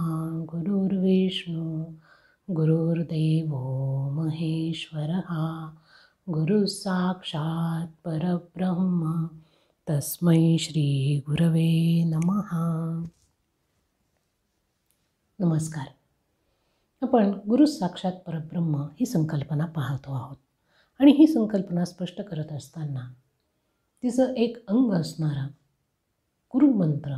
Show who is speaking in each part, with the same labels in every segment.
Speaker 1: गुरुर्विष्णू गुरुर्देवो महेश्वरः गुरुः साक्षात् परब्रह्म तस्मै श्री गुरवे नमः. नमस्कार. आपण गुरु साक्षात परब्रह्म ही संकल्पना पाहतो आहोत आणि ही संकल्पना स्पष्ट करत असताना तिचं एक अंग असणारा गुरुमंत्र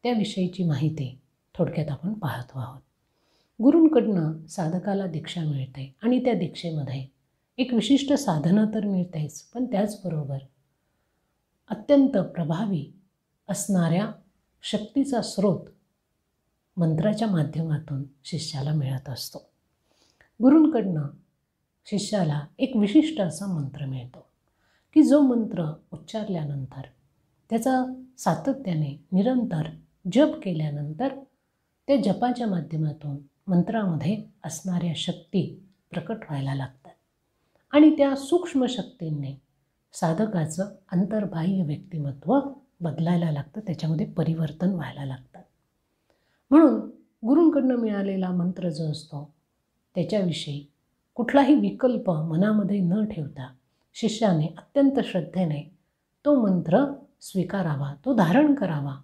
Speaker 1: त्याविषयीची माहिती थोडक्यात आपण पाहतो आहोत. गुरूंकडनं साधकाला दीक्षा मिळते आणि त्या दीक्षेमध्ये एक विशिष्ट साधना तर मिळतेच, पण त्याचबरोबर अत्यंत प्रभावी असणाऱ्या शक्तीचा स्रोत मंत्राच्या माध्यमातून शिष्याला मिळत असतो. गुरूंकडनं शिष्याला एक विशिष्ट असा मंत्र मिळतो की जो मंत्र उच्चारल्यानंतर त्याचा सातत्याने निरंतर जप केल्यानंतर त्या जपाच्या माध्यमातून मंत्रामध्ये असणाऱ्या शक्ती प्रकट व्हायला लागतात आणि त्या सूक्ष्म शक्तींनी साधकाचं अंतर्बाह्य व्यक्तिमत्व बदलायला लागतं, त्याच्यामध्ये परिवर्तन व्हायला लागतं. म्हणून गुरूंकडनं मिळालेला मंत्र जो असतो त्याच्याविषयी कुठलाही विकल्प मनामध्ये न ठेवता शिष्याने अत्यंत श्रद्धेने तो मंत्र स्वीकारावा, तो धारण करावा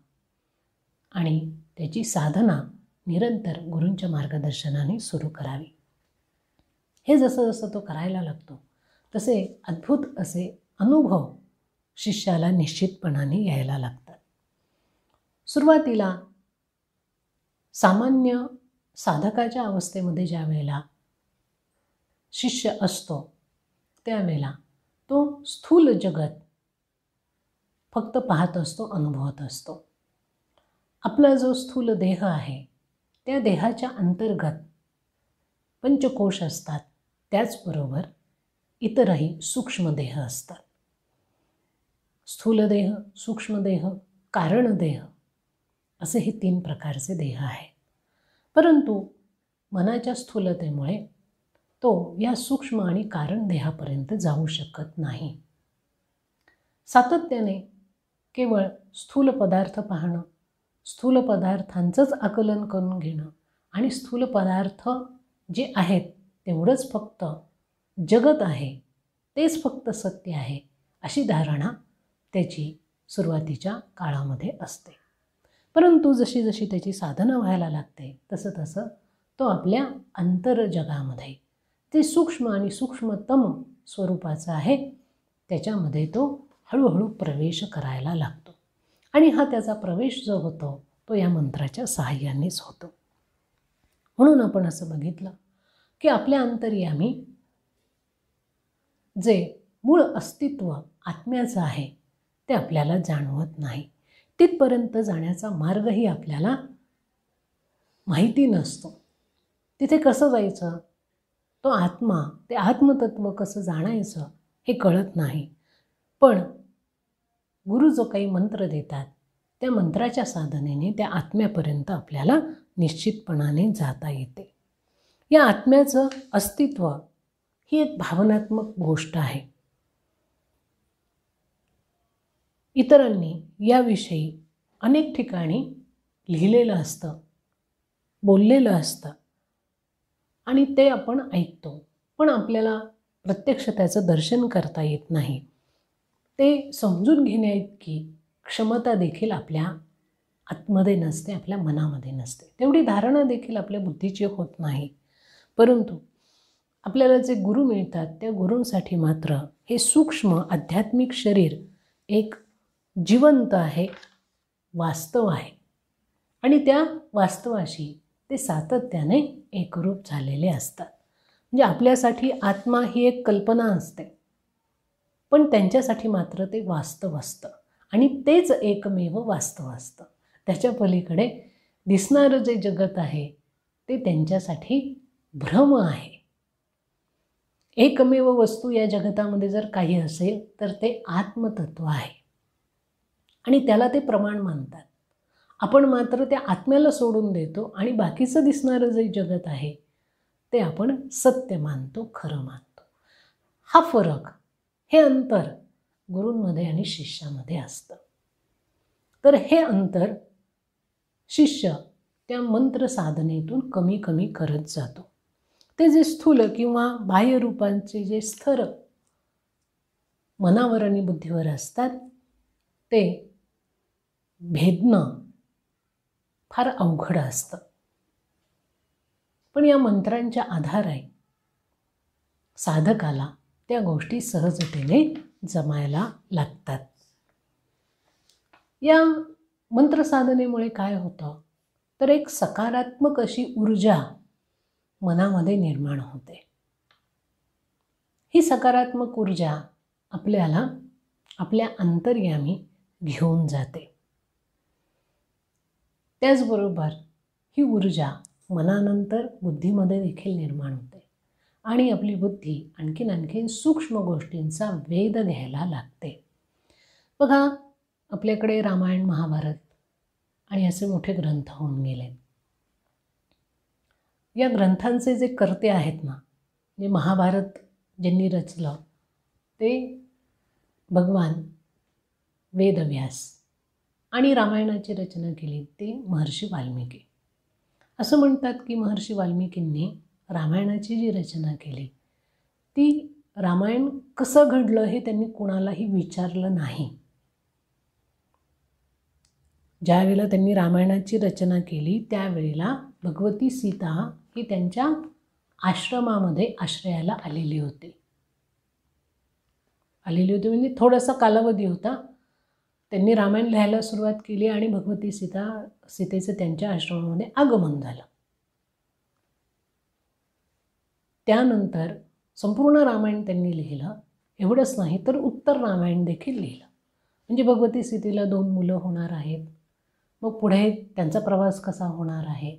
Speaker 1: आणि त्याची साधना निरंतर गुरूंच्या मार्गदर्शनाने सुरू करावी. हे जसं जसं तो करायला लागतो तसे अद्भुत असे अनुभव शिष्याला निश्चितपणाने यायला लागतात. सुरुवातीला सामान्य साधकाच्या अवस्थेमध्ये ज्या वेळेला शिष्य असतो त्यावेळेला तो स्थूल जगत फक्त पाहत असतो, अनुभवत असतो. आपला जो स्थूल देह आहे त्या देहाच्या अंतर्गत पंचकोश असतात, त्याचबरोबर इतरही सूक्ष्म देह असतात. स्थूल देह, सूक्ष्म देह, कारण देह असे हे 3 प्रकारचे देह आहेत. परंतु मनाच्या स्थूलतेमुळे तो या सूक्ष्म आणि कारण देहापर्यंत जाऊ शकत नाही. सातत्याने केवळ स्थूल पदार्थ पाहणं, स्थूल पदार्थांचंच आकलन करून घेणं आणि स्थूल पदार्थ जे आहेत तेवढंच फक्त जगत आहे, तेच फक्त सत्य आहे, अशी धारणा त्याची सुरुवातीच्या काळामध्ये असते. परंतु जशी जशी त्याची साधना व्हायला लागते तसं तसं तो आपल्या अंतर्जगामध्ये ते सूक्ष्म आणि सूक्ष्मतम स्वरूपाचं आहे त्याच्यामध्ये तो हळूहळू प्रवेश करायला लागतो आणि हा त्याचा प्रवेश जो होतो तो या मंत्राच्या सहाय्यानेच होतो. म्हणून आपण असं बघितलं की आपल्या अंतर्यामी जे मूळ अस्तित्व आत्म्याचं आहे ते आपल्याला जाणवत नाही. तिथपर्यंत जाण्याचा मार्गही आपल्याला माहिती नसतो. तिथे कसं जायचं, तो आत्मा, ते आत्मतत्व कसं जाणायचं हे कळत नाही. पण गुरु जो काही मंत्र देतात त्या मंत्राच्या साधनेने त्या आत्म्यापर्यंत आपल्याला निश्चितपणाने जाता येते. या आत्म्याचं अस्तित्व ही एक भावनात्मक गोष्ट आहे. इतरांनी याविषयी अनेक ठिकाणी लिहिलेलं असतं, बोललेलं असतं आणि ते आपण ऐकतो, पण आपल्याला प्रत्यक्ष त्याचं दर्शन करता येत नाही. ते समजून घेण्याइतकी क्षमता देखील आपल्या आतमध्ये नसते, आपल्या मनामध्ये नसते. तेवढी धारणा देखील आपल्या बुद्धीची होत नाही. परंतु आपल्याला जे गुरु मिळतात त्या गुरूंसाठी मात्र हे सूक्ष्म आध्यात्मिक शरीर एक जिवंत आहे, वास्तव आहे आणि त्या वास्तवाशी ते सातत्याने एकरूप झालेले असतात. म्हणजे आपल्यासाठी आत्मा ही एक कल्पना असते, पण त्यांच्यासाठी मात्र ते वास्तव असतं आणि तेच एकमेव वास्तव असतं. त्याच्या पलीकडे दिसणारं जे जगत आहे ते त्यांच्यासाठी भ्रम आहे. एकमेव वस्तू या जगतामध्ये जर काही असेल तर ते आत्मतत्व आहे आणि त्याला ते प्रमाण मानतात. आपण मात्र त्या आत्म्याला सोडून देतो आणि बाकीचं दिसणारं जे जगत आहे ते आपण सत्य मानतो, खरं मानतो. हा फरक, हे अंतर गुरूंमध्ये आणि शिष्यामध्ये असतं. तर हे अंतर शिष्य त्या मंत्र साधनेतून कमी कमी करत जातो. ते जे स्थूल किंवा बाह्य रूपांचे जे स्तर मनावर आणि बुद्धीवर असतात ते भेदणं फार अवघड असतं. पण या मंत्रांच्या आधारे साधकाला त्या गोष्टी सहजतेने जमायला लागतात. या मंत्रसाधनेमुळे काय होतं तर एक सकारात्मक अशी ऊर्जा मनामध्ये निर्माण होते. ही सकारात्मक ऊर्जा आपल्याला आपल्या अंतर्यामी घेऊन जाते. त्याचबरोबर ही ऊर्जा मनानंतर बुद्धीमध्ये देखील निर्माण होते आणि आपली बुद्धी आणखीन सूक्ष्म गोष्टींचा वेध घ्यायला लागते. बघा, आपल्याकडे रामायण महाभारत आणि असे मोठे ग्रंथ होऊन गेले. या ग्रंथांचे जे कर्ते आहेत ना, जे महाभारत ज्यांनी रचलं ते भगवान वेदव्यास आणि रामायणाची रचना केली ते महर्षी वाल्मिकी. असं म्हणतात की महर्षी वाल्मिकींनी रामायणाची जी रचना केली ती रामायण कसं घडलं हे त्यांनी कोणालाही विचारलं नाही. ज्यावेळेला त्यांनी रामायणाची रचना केली त्यावेळेला भगवती सीता ही त्यांच्या आश्रमामध्ये आश्रयाला आलेली होती म्हणजे थोडासा कालावधी होता. त्यांनी रामायण लिहायला सुरुवात केली आणि भगवती सीतेचं त्यांच्या आश्रमामध्ये आगमन झालं. त्यानंतर संपूर्ण रामायण त्यांनी लिहिलं. एवढंच नाही तर उत्तर रामायण देखील लिहिलं. म्हणजे भगवती सीतेला 2 मुलं होणार आहेत. मग पुढे त्यांचा प्रवास कसा होणार आहे,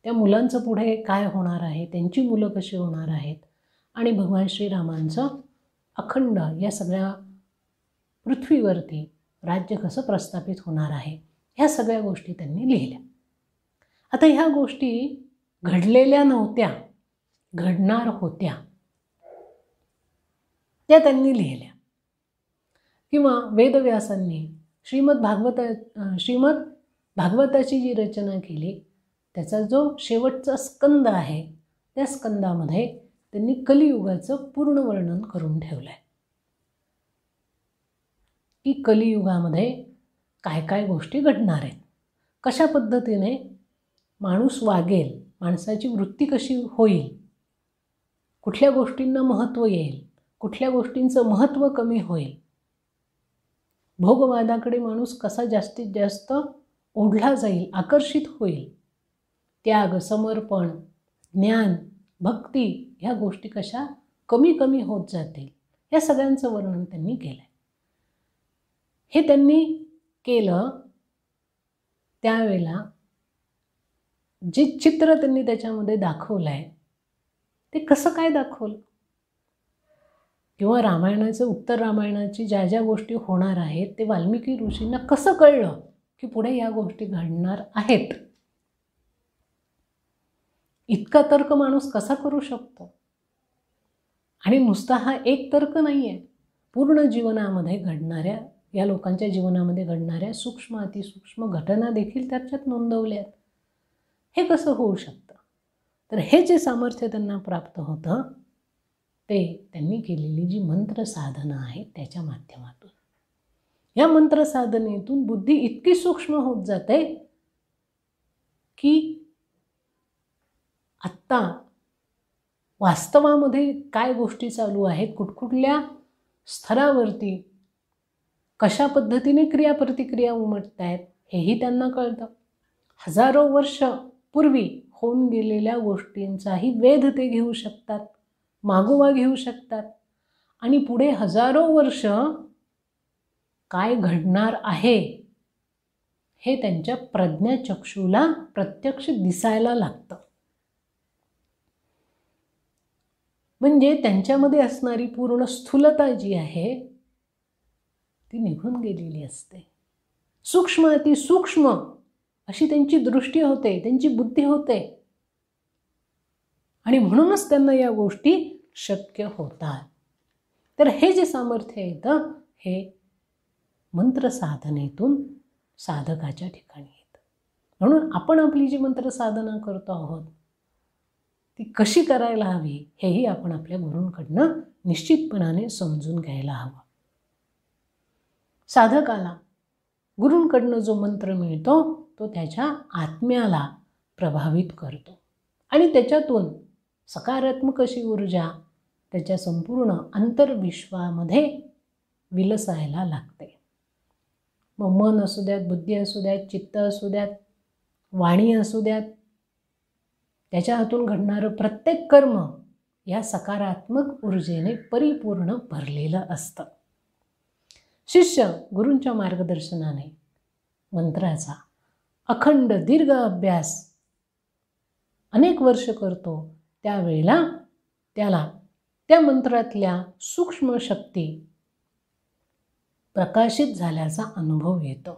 Speaker 1: त्या मुलांचं पुढे काय होणार आहे, त्यांची मुलं कशी होणार आहेत आणि भगवान श्रीरामांचं अखंड या सगळ्या पृथ्वीवरती राज्य कसं प्रस्थापित होणार आहे, ह्या सगळ्या गोष्टी त्यांनी लिहिल्या. आता ह्या गोष्टी घडलेल्या नव्हत्या, घडणार होत्या, त्या त्यांनी लिहिल्या. किंवा वेदव्यासांनी श्रीमद भागवताची जी रचना केली त्याचा जो शेवटचा स्कंद आहे त्या स्कंदामध्ये त्यांनी कलियुगाचं पूर्ण वर्णन करून ठेवलं आहे की कलियुगामध्ये काय काय गोष्टी घडणार आहेत, कशा पद्धतीने माणूस वागेल, माणसाची वृत्ती कशी होईल, कुठल्या गोष्टींना महत्त्व येईल, कुठल्या गोष्टींचं महत्त्व कमी होईल, भोगवादाकडे माणूस कसा जास्तीत जास्त ओढला जाईल, आकर्षित होईल, त्याग, समर्पण, ज्ञान, भक्ती ह्या गोष्टी कशा कमी कमी होत जातील, या सगळ्यांचं वर्णन त्यांनी केलं आहे. हे त्यांनी केलं त्यावेळेला जे चित्र त्यांनी त्याच्यामध्ये दाखवलं आहे ते कसं काय दाखवलं, किंवा रामायणाचं उत्तर रामायणाची ज्या ज्या गोष्टी होणार आहेत ते वाल्मिकी ऋषींना कसं कळलं की पुढे या गोष्टी घडणार आहेत. इतका तर्क माणूस कसा करू शकतो. आणि नुसता हा एक तर्क नाही आहे, पूर्ण जीवनामध्ये घडणाऱ्या, या लोकांच्या जीवनामध्ये घडणाऱ्या सूक्ष्म अतिसूक्ष्म घटना देखील त्याच्यात नोंदवल्या आहेत. हे कसं होऊ शकतं. तर हे जे सामर्थ्य त्यांना प्राप्त होतं ते त्यांनी केलेली जी मंत्र साधना आहे त्याच्या माध्यमातून. या मंत्र साधनेतून बुद्धी इतकी सूक्ष्म होत जाते की आत्ता वास्तवामध्ये काय गोष्टी चालू आहेत, कुठकुठल्या स्तरावरती कशा पद्धतीने क्रियाप्रतिक्रिया उमटत आहेत हेही त्यांना कळतं. हजारो वर्ष पूर्वी होऊन गेलेल्या गोष्टींचाही वेध ते घेऊ शकतात, मागोवा घेऊ शकतात आणि पुढे हजारो वर्ष काय घडणार आहे हे त्यांच्या प्रज्ञाचक्षुला प्रत्यक्ष दिसायला लागतं. म्हणजे त्यांच्यामध्ये असणारी पूर्ण स्थूलता जी आहे ती निघून गेलेली असते. सूक्ष्म अतिसूक्ष्म अशी त्यांची दृष्टी होते, त्यांची बुद्धी होते आणि म्हणूनच त्यांना या गोष्टी शक्य होतात. तर हे जे सामर्थ्य येतं हे मंत्र साधनेतून साधकाच्या ठिकाणी येतं. म्हणून आपण आपली जी मंत्र साधना करतो आहोत ती कशी करायला हवी हेही आपण आपल्या गुरूंकडनं निश्चितपणाने समजून घ्यायला हवं. साधकाला गुरूंकडनं जो मंत्र मिळतो तो त्याच्या आत्म्याला प्रभावित करतो आणि त्याच्यातून सकारात्मक अशी ऊर्जा त्याच्या संपूर्ण अंतर्विश्वामध्ये विलसायला लागते. मग मन असू द्यात, बुद्धी असू द्यात, चित्त असू द्यात, वाणी असू द्यात, त्याच्या हातून घडणारं प्रत्येक कर्म या सकारात्मक ऊर्जेने परिपूर्ण भरलेलं असतं. शिष्य गुरूंच्या मार्गदर्शनाने मंत्राचा अखंड दीर्घ अभ्यास अनेक वर्ष करतो, त्यावेळेला त्याला त्या मंत्रातल्या सूक्ष्म शक्ती प्रकाशित झाल्याचा अनुभव येतो.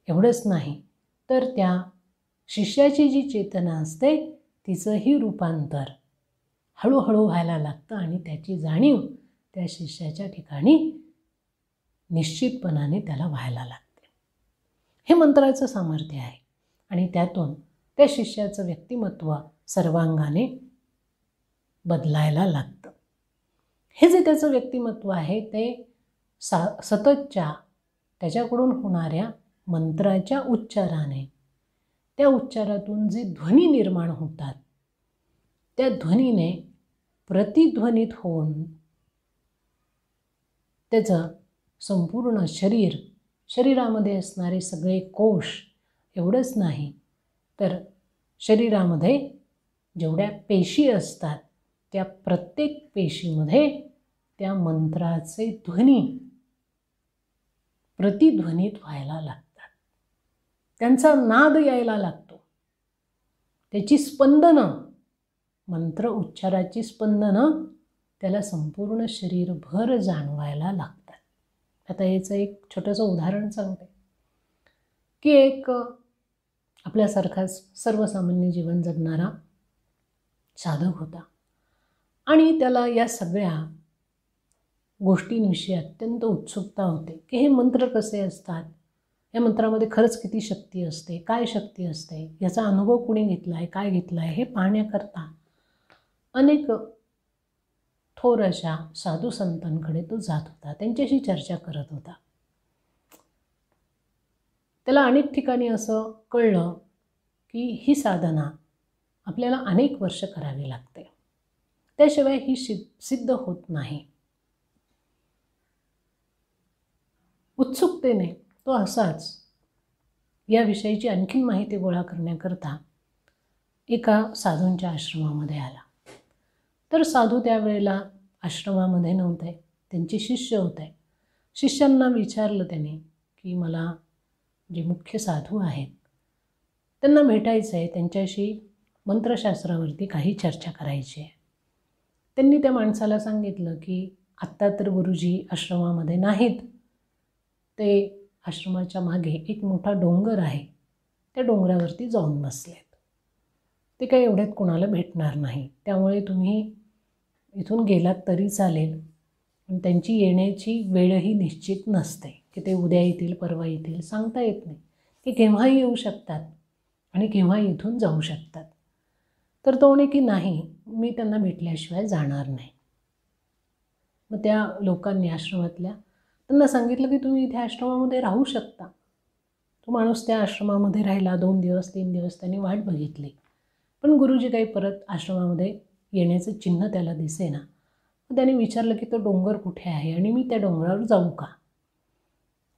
Speaker 1: एवढंच नाही तर त्या शिष्याची जी चेतना असते तिचंही रूपांतर हळूहळू व्हायला लागतं आणि त्याची जाणीव त्या शिष्याच्या ठिकाणी निश्चितपणाने त्याला व्हायला लागते. हे मंत्राचं सामर्थ्य आहे आणि त्यातून त्या शिष्याचं व्यक्तिमत्व सर्वांगाने बदलायला लागतं. हे जे त्याचं व्यक्तिमत्व आहे ते सततच्या त्याच्याकडून होणाऱ्या मंत्राच्या उच्चाराने, त्या उच्चारातून जे ध्वनी निर्माण होतात त्या ध्वनीने प्रतिध्वनित होऊन त्याचं संपूर्ण शरीरामध्ये असणारे सगळे कोश, एवढंच नाही तर शरीरामध्ये जेवढ्या पेशी असतात त्या प्रत्येक पेशीमध्ये त्या मंत्राचे ध्वनी प्रतिध्वनित व्हायला लागतात. त्यांचा नाद यायला लागतो. त्याची स्पंदनं, मंत्र उच्चाराची स्पंदनं त्याला संपूर्ण शरीरभर जाणवायला लागतात. आता याचं एक छोटंसं उदाहरण सांगते की एक आपल्यासारखाच सर्वसामान्य जीवन जगणारा साधक होता आणि त्याला या सगळ्या गोष्टींविषयी अत्यंत उत्सुकता होते की हे मंत्र कसे असतात, या मंत्रामध्ये खरंच किती शक्ती असते, काय शक्ती असते, याचा अनुभव कुणी घेतला आहे, काय घेतला आहे, हे पाहण्याकरता अनेक थोर अशा साधू संतांकडे तो जात होता, त्यांच्याशी चर्चा करत होता. त्याला अनेक ठिकाणी असं कळलं की ही साधना आपल्याला अनेक वर्ष करावी लागते, त्याशिवाय ही सिद्ध होत नाही. उत्सुकतेने तो असाच याविषयीची आणखीन माहिती गोळा करण्याकरता एका साधूंच्या आश्रमामध्ये आला. तर साधू त्यावेळेला आश्रमामध्ये नव्हते, त्यांचे शिष्य होते. शिष्यांना विचारलं त्याने की मला जे मुख्य साधू आहेत त्यांना भेटायचं आहे, त्यांच्याशी मंत्रशास्त्रावरती काही चर्चा करायची आहे. त्यांनी त्या माणसाला सांगितलं की आत्ता तर गुरुजी आश्रमामध्ये नाहीत, ते आश्रमाच्या मागे एक मोठा डोंगर आहे, त्या डोंगरावरती जाऊन बसलेत, ते काही एवढ्यात कोणाला भेटणार नाही, त्यामुळे तुम्ही इथून गेलात तरी चालेल. पण त्यांची येण्याची वेळही निश्चित नसते की ते उद्या येतील, परवा येतील, सांगता येत नाही. ते केव्हाही येऊ शकतात आणि केव्हा इथून जाऊ शकतात. तर तो म्हणे की नाही, मी त्यांना भेटल्याशिवाय जाणार नाही. मग त्या लोकांनी आश्रमातल्या त्यांना सांगितलं की तुम्ही इथे आश्रमामध्ये राहू शकता. तो माणूस त्या आश्रमामध्ये राहिला. 2 दिवस 3 दिवस त्यांनी वाट बघितली, पण गुरुजी काही परत आश्रमामध्ये येण्याचं चिन्ह त्याला दिसेना. मग त्याने विचारलं की तो डोंगर कुठे आहे आणि मी त्या डोंगरावर जाऊ का?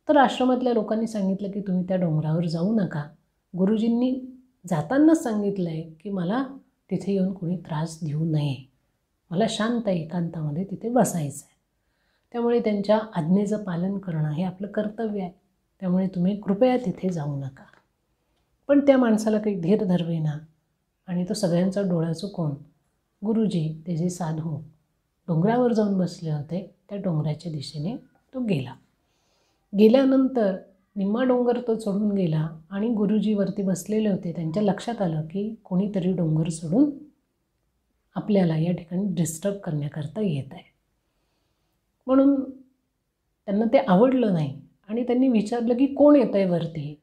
Speaker 1: तर आश्रमातल्या लोकांनी सांगितलं की तुम्ही त्या डोंगरावर जाऊ नका. गुरुजींनी जातानाच सांगितलं आहे की मला तिथे येऊन कोणी त्रास देऊ नये, मला शांत एकांतामध्ये तिथे बसायचं आहे. त्यामुळे त्यांच्या आज्ञेचं पालन करणं हे आपलं कर्तव्य आहे, त्यामुळे तुम्ही कृपया तिथे जाऊ नका. पण त्या माणसाला काही धीर धरवेना आणि तो सगळ्यांचा डोळा चुकवून गुरुजी ते जे साधू डोंगरावर जाऊन बसले होते त्या डोंगराच्या दिशेने तो गेला. गेल्यानंतर निम्मा डोंगर तो चढून गेला आणि गुरुजी वरती बसलेले होते. त्यांच्या लक्षात आलं की कोणीतरी डोंगर चढून आपल्याला या ठिकाणी डिस्टर्ब करण्याकरता येत आहे. म्हणून त्यांना ते आवडलं नाही आणि त्यांनी विचारलं की कोण येत आहे वरती.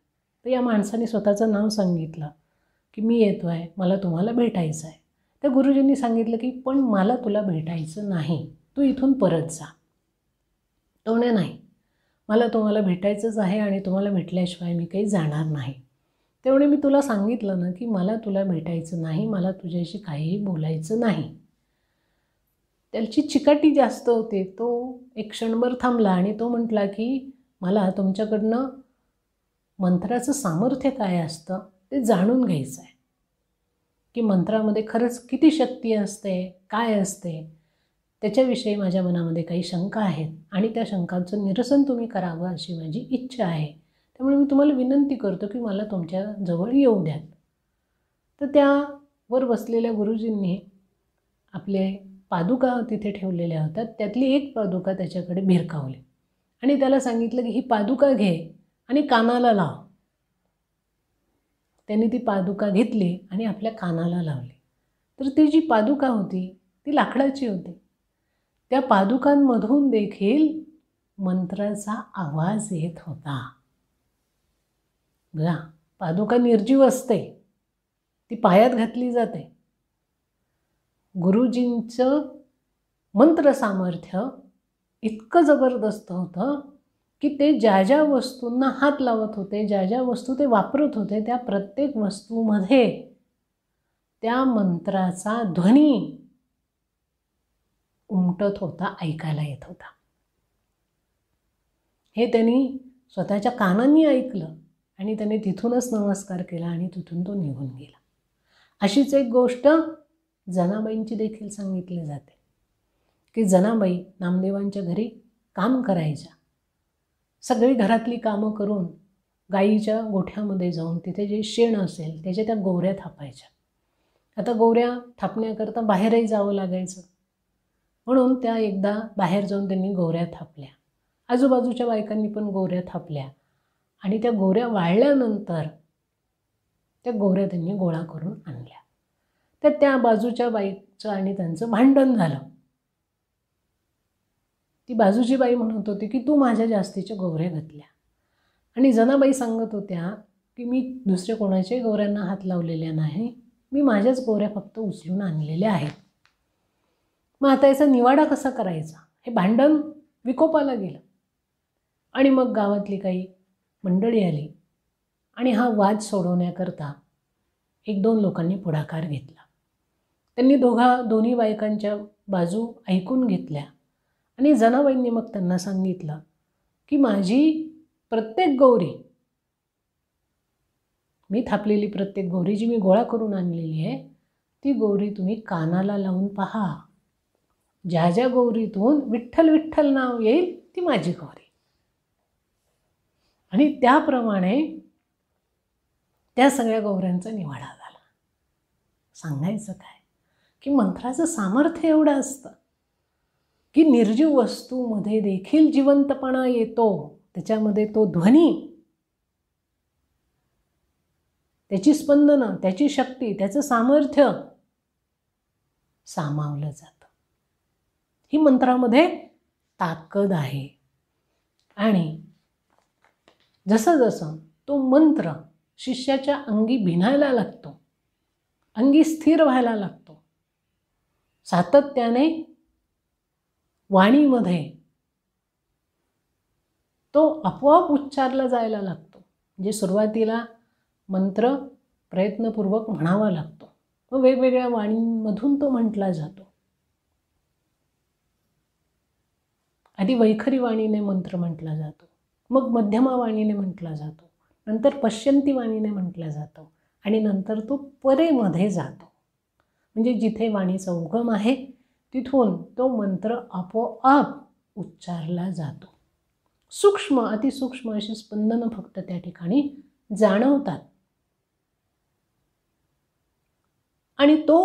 Speaker 1: तर या माणसाने स्वतःचं नाव सांगितलं की मी येतो आहे, मला तुम्हाला भेटायचं आहे. त्या गुरुजींनी सांगितलं की पण मला तुला भेटायचं नाही, तू इथून परत जा. तो म्हणे नाही, मला तुम्हाला भेटायचंच आहे आणि तुम्हाला भेटल्याशिवाय मी काही जाणार नाही. तेवढे मी तुला सांगितलं ना की मला तुला भेटायचं नाही, मला तुझ्याशी काहीही बोलायचं नाही. त्याची चिकाटी जास्त होते. तो एक क्षणभर थांबला आणि तो म्हटला की मला तुमच्याकडनं मंत्राचं सामर्थ्य काय असतं ते जाणून घ्यायचं आहे, की मंत्रामध्ये खरंच किती शक्ती असते, काय असते, त्याच्याविषयी माझ्या मनामध्ये काही शंका आहेत आणि त्या शंकांचं निरसन तुम्ही करावं अशी माझी इच्छा आहे. त्यामुळे मी तुम्हाला विनंती करतो की मला तुमच्याजवळ येऊ द्याल. तर त्या वर बसलेल्या गुरुजींनी आपले पादुका तिथे ठेवलेल्या होत्या, त्यातली एक पादुका त्याच्याकडे भिरकावली आणि त्याला सांगितलं की ही पादुका घे आणि कानाला लाव. त्यांनी ती पादुका घेतली आणि आपल्या कानाला लावली. तर ती जी पादुका होती ती लाकडाची होती. त्या पादुकांमधून देखील मंत्राचा आवाज येत होता. बघा, पादुका निर्जीव असते, ती पायात घातली जाते. गुरुजींचं मंत्र सामर्थ्य इतकं जबरदस्त होतं की ते ज्या ज्या वस्तूंना हात लावत होते, ज्या ज्या वस्तू ते वापरत होते, त्या प्रत्येक वस्तूमध्ये त्या मंत्राचा ध्वनी उमटत होता, ऐकायला येत होता. हे त्यांनी स्वतःच्या कानांनी ऐकलं आणि त्याने तिथूनच नमस्कार केला आणि तिथून तो निघून गेला. अशीच एक गोष्ट जनाबाईंची देखील सांगितली जाते की जनाबाई नामदेवांच्या घरी काम करायच्या. सगळी घरातली कामं करून गाईच्या गोठ्यामध्ये जाऊन तिथे जे शेण असेल त्याच्या त्या गोवऱ्या थापायच्या. आता गोवऱ्या थापण्याकरता बाहेरही जावं लागायचं, म्हणून त्या एकदा बाहेर जाऊन त्यांनी गोवऱ्या थापल्या. आजूबाजूच्या बायकांनी पण गोवऱ्या थापल्या आणि त्या गोवऱ्या वाळल्यानंतर त्या गोवऱ्या त्यांनी गोळा करून आणल्या. तर त्या बाजूच्या बाईचं आणि त्यांचं भांडण झालं. ती बाजूची बाई म्हणत होती की तू माझ्या जास्तीच्या गोवऱ्या घातल्या आणि जनाबाई सांगत होत्या की मी दुसऱ्या कोणाच्याही गोवऱ्यांना हात लावलेल्या नाही, मी माझ्याच गोवऱ्या फक्त उचलून आणलेल्या आहेत. मग आता याचा निवाडा कसा करायचा, हे भांडण विकोपाला गेलं आणि मग गावातली काही मंडळी आली आणि हा वाद सोडवण्याकरता एक दोन लोकांनी पुढाकार घेतला. त्यांनी दोन्ही बायकांच्या बाजू ऐकून घेतल्या आणि जनाबाईंनी मग त्यांना सांगितलं की माझी प्रत्येक गौरी, मी थापलेली प्रत्येक गौरी जी मी गोळा करून आणलेली आहे ती गौरी तुम्ही कानाला लावून पहा. ज्या ज्या गौरीतून विठ्ठल विठ्ठल नाव येईल ती माझी गौरी. आणि त्याप्रमाणे त्या सगळ्या गौऱ्यांचा निवाडा झाला. सांगायचं काय की मंत्राचं सामर्थ्य एवढं असतं की निर्जीव वस्तूमध्ये देखील जिवंतपणा येतो. त्याच्यामध्ये तो ध्वनी, त्याची स्पंदनं, त्याची शक्ती, त्याचं सामर्थ्य सामावलं जातं. ही मंत्रामध्ये ताकद आहे. आणि जसं जसं तो मंत्र शिष्याच्या अंगी भिनायला लागतो, अंगी स्थिर व्हायला लागतो, सातत्याने वाणीमध्ये तो आपोआप उच्चारला जायला लागतो. म्हणजे सुरुवातीला मंत्र प्रयत्नपूर्वक म्हणावा लागतो, मग वेगवेगळ्या वाणींमधून तो म्हटला जातो. आधी वैखरी वाणीने मंत्र म्हटला जातो, मग मध्यमा वाणीने म्हटला जातो, नंतर पश्यंती वाणीने म्हटला जातो आणि नंतर तो परेमध्ये जातो. म्हणजे जिथे वाणीचा उगम आहे तिथून तो मंत्र आपोआप उच्चारला जातो. सूक्ष्म, अतिसूक्ष्म अशी स्पंदनं फक्त त्या ठिकाणी जाणवतात. आणि तो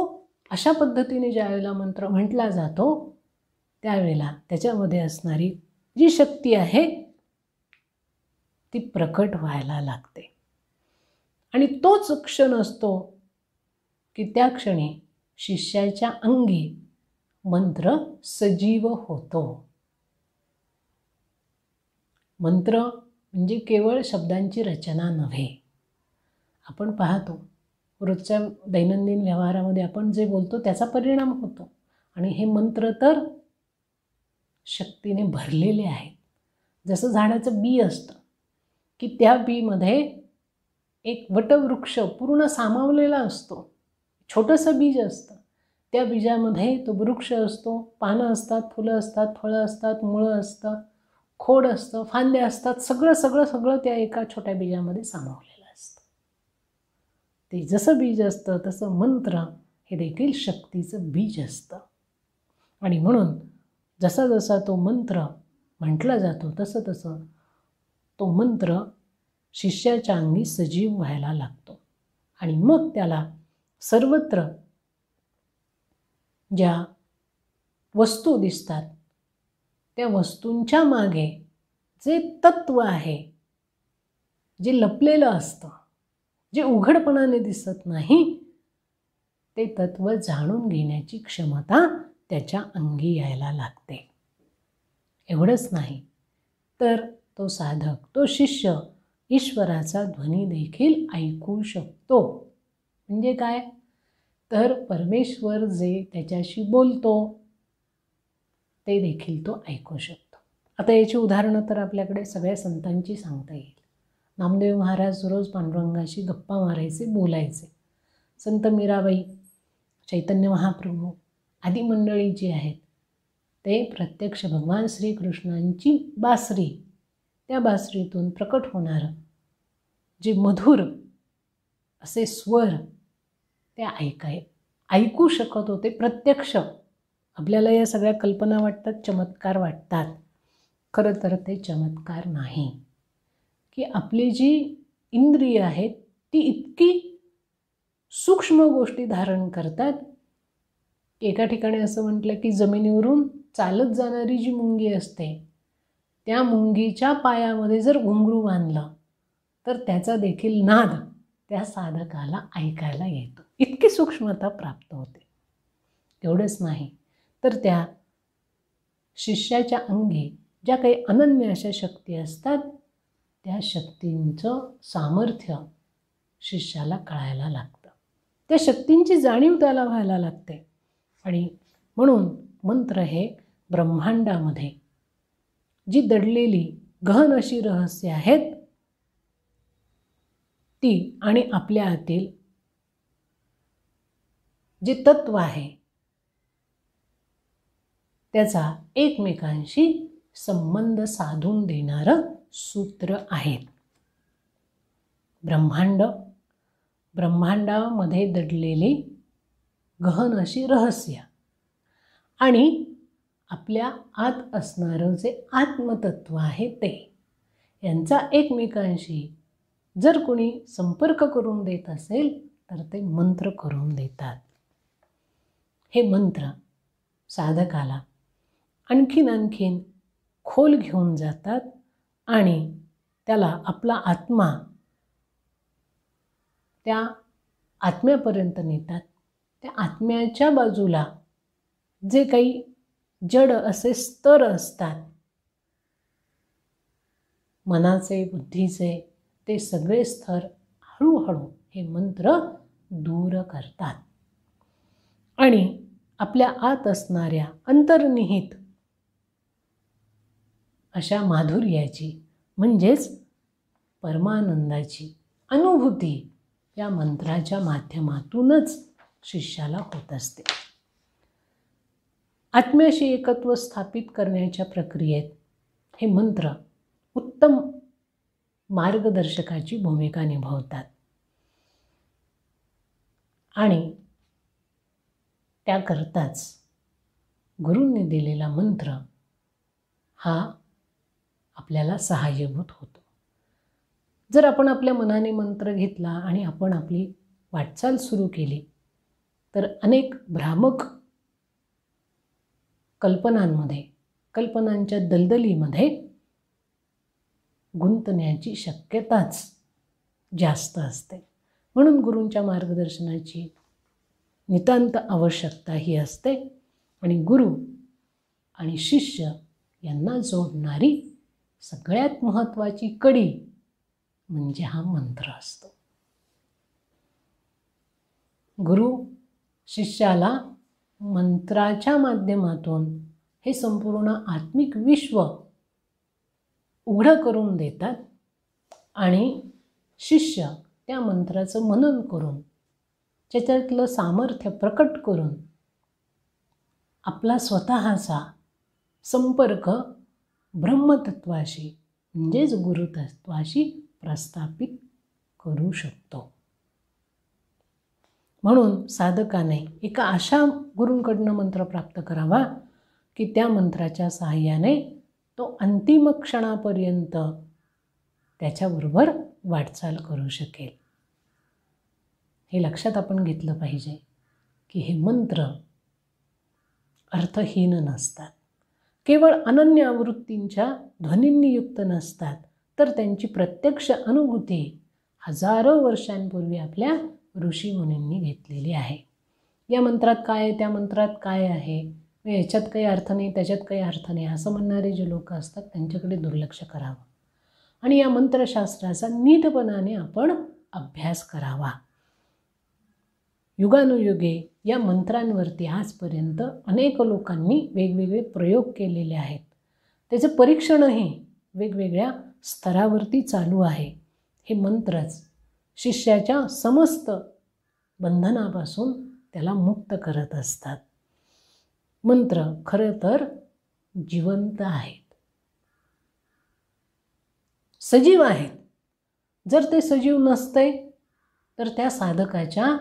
Speaker 1: अशा पद्धतीने ज्यावेळेला मंत्र म्हटला जातो त्यावेळेला त्याच्यामध्ये असणारी जी शक्ती आहे ती प्रकट व्हायला लागते. आणि तोच क्षण असतो की त्या क्षणी शिष्याच्या अंगी मंत्र सजीव होतो. मंत्र म्हणजे केवळ शब्दांची रचना नव्हे, आपण पाहतो रोजच्या दैनंदिन व्यवहारामध्ये आपण जे बोलतो त्याचा परिणाम होतो. आणि हे मंत्र तर शक्तीने भरलेले आहेत. जसं झाडाचं बी असतं की त्या बीमध्ये एक वटवृक्ष पूर्ण सामावलेला असतो. छोटंसं बीज असतं, त्या बीजामध्ये तो वृक्ष असतो. पानं असतात, फुलं असतात, फळं असतात, मुळं असतं, खोड असतं, फांद्या असतात. सगळं सगळं सगळं त्या एका छोट्या बीजामध्ये सामावलेलं असतं. ते जसं बीज असतं तसं मंत्र हे देखील शक्तीचं बीज असतं. आणि म्हणून जसा जसा तो मंत्र म्हटला जातो तसं तसं तो मंत्र शिष्याच्या अंगी सजीव व्हायला लागतो. आणि मग त्याला सर्वत्र ज्या वस्तू दिसतात त्या वस्तूंच्या मागे जे तत्व आहे, जे लपलेलं असतं, जे उघडपणाने दिसत नाही, ते तत्व जाणून घेण्याची क्षमता त्याच्या अंगी यायला लागते. एवढंच नाही तर तो साधक, तो शिष्य ईश्वराचा ध्वनी देखील ऐकू शकतो. म्हणजे काय तर परमेश्वर जे त्याच्याशी बोलतो ते देखील तो ऐकू शकतो. आता याची उदाहरणं तर आपल्याकडे सगळ्या संतांची सांगता येईल. नामदेव महाराज रोज पांडुरंगाशी गप्पा मारायचे, बोलायचे. संत मीराबाई, चैतन्य महाप्रभू आदी मंडळी जी आहेत ते प्रत्यक्ष भगवान श्रीकृष्णांची बासरी, त्या बासरीतून प्रकट होणारं जे मधुर असे स्वर ते ऐकू शकत होते प्रत्यक्ष. आपल्याला या सगळ्या कल्पना वाटतात, चमत्कार वाटतात. खरं तर ते चमत्कार नाही, की आपली जी इंद्रिय आहेत ती इतकी सूक्ष्म गोष्टी धारण करतात. एका ठिकाणी असं म्हटलं की जमिनीवरून चालत जाणारी जी मुंगी असते त्या मुंगीच्या पायामध्ये जर घुंगरू बांधलं तर त्याचा देखील नाद त्या साधकाला ऐकायला येतो. इतकी सूक्ष्मता प्राप्त होते. एवढंच नाही तर त्या शिष्याच्या अंगी ज्या काही अनन्य अशा शक्ती असतात त्या शक्तींचं सामर्थ्य शिष्याला कळायला लागतं. त्या शक्तींची जाणीव त्याला व्हायला लागते. आणि म्हणून मंत्र हे ब्रह्मांडामध्ये जी दडलेली गहन अशी रहस्य आहेत ती आणि आपल्या आतील जे तत्व आहे त्याचा एकमेकांशी संबंध साधून देणारं सूत्र आहेत. ब्रह्मांडामध्ये दडलेली गहन अशी रहस्य आणि आपल्या आत असणारं जे आत्मतत्व आहे ते यांचा एकमेकांशी जर कोणी संपर्क करून देत असेल तर ते मंत्र करून देतात. हे मंत्र साधकाला आणखीन खोल घेऊन जातात आणि त्याला आपला आत्मा त्या आत्म्यापर्यंत नेतात. त्या आत्म्याच्या बाजूला जे काही जड असे स्तर असतात मनाचे, बुद्धीचे, ते सगळे स्तर हळूहळू हे मंत्र दूर करतात आणि आपल्या आत असणाऱ्या अंतर्निहित अशा माधुर्याची म्हणजेच परमानंदाची अनुभूती या मंत्राच्या माध्यमातूनच शिष्याला होत असते. आत्म्याशी एकत्व स्थापित करण्याच्या प्रक्रियेत हे मंत्र उत्तम मार्गदर्शकाची भूमिका निभावतात आणि त्याकरताच गुरूंनी दिलेला मंत्र हा आपल्याला सहाय्यभूत होतो. जर आपण आपल्या मनाने मंत्र घेतला आणि आपण आपली वाटचाल सुरू केली तर अनेक भ्रामक कल्पनांच्या दलदलीमध्ये गुंतण्याची शक्यताच जास्त असते. म्हणून गुरूंच्या मार्गदर्शनाची नितांत आवश्यकता ही असते आणि गुरु आणि शिष्य यांना जोडणारी सगळ्यात महत्त्वाची कडी म्हणजे हा मंत्र असतो. गुरु शिष्याला मंत्राच्या माध्यमातून हे संपूर्ण आत्मिक विश्व उघडं करून देतात आणि शिष्य त्या मंत्राचं मनन करून त्याच्यातलं सामर्थ्य प्रकट करून आपला स्वतःचा संपर्क ब्रह्मतत्वाशी म्हणजेच गुरुतत्वाशी प्रस्थापित करू शकतो. म्हणून साधकाने एका अशा गुरूंकडनं मंत्र प्राप्त करावा की त्या मंत्राच्या सहाय्याने तो अंतिम क्षणापर्यंत त्याच्याबरोबर वाटचाल करू शकेल. हे लक्षात आपण घेतलं पाहिजे की हे मंत्र अर्थहीन नसतात, केवळ अनन्य आवृत्तींच्या ध्वनींनी युक्त नसतात, तर त्यांची प्रत्यक्ष अनुभूती हजारो वर्षांपूर्वी आपल्या ऋषीमुनींनी घेतलेली आहे. या मंत्रात काय आहे, त्या मंत्रात काय आहे, याच्यात काही अर्थ नाही, त्याच्यात काही अर्थ नाही असं म्हणणारे जे लोक असतात त्यांच्याकडे दुर्लक्ष करावं आणि या मंत्रशास्त्राचा नीटपणाने आपण अभ्यास करावा. युगानुयुगे या मंत्रांवरती आजपर्यंत अनेक लोकांनी वेगवेगळे प्रयोग केलेले आहेत. त्याचं परीक्षणही वेगवेगळ्या स्तरावरती चालू आहे. हे मंत्रच शिष्याच्या समस्त बंधनापासून त्याला मुक्त करत असतात. मंत्र खरं तर जिवंत आहेत, सजीव आहेत. जर ते सजीव नसते तर त्या साधकाच्या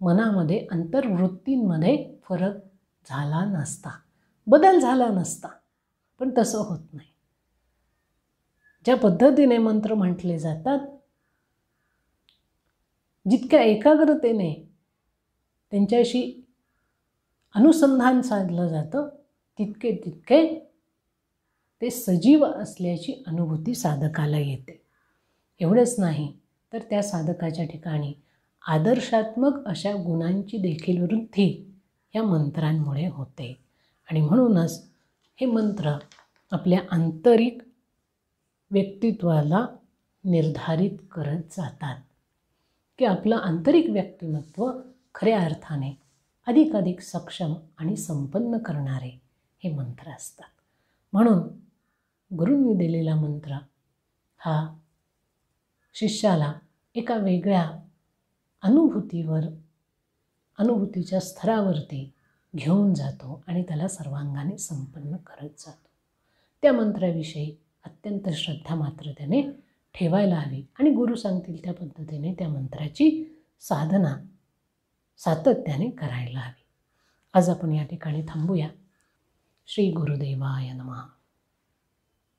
Speaker 1: मनामध्ये अंतर्वृत्तींमध्ये फरक झाला नसता, बदल झाला नसता. पण तसं होत नाही. ज्या पद्धतीने मंत्र म्हटले जातात, जितक्या एकाग्रतेने त्यांच्याशी अनुसंधान साधलं जातं तितके ते सजीव असल्याची अनुभूती साधकाला येते. एवढंच नाही तर त्या साधकाच्या ठिकाणी आदर्शात्मक अशा गुणांची देखील वृद्धी या मंत्रांमुळे होते. आणि म्हणूनच हे मंत्र आपल्या आंतरिक व्यक्तित्वाला निर्धारित करत जातात की आपलं आंतरिक व्यक्तिमत्व खऱ्या अर्थाने अधिकाधिक सक्षम आणि संपन्न करणारे हे मंत्र असतात. म्हणून गुरूंनी दिलेला मंत्र हा शिष्याला एका वेगळ्या अनुभूतीच्या स्तरावरती घेऊन जातो आणि त्याला सर्वांगाने संपन्न करत जातो. त्या मंत्राविषयी अत्यंत श्रद्धा मात्र त्याने ठेवायला हवी आणि गुरु सांगतील त्या पद्धतीने त्या मंत्राची साधना सातत्याने करायला हवी. आज आपण या ठिकाणी थांबूया. श्री गुरुदेवाय नमः.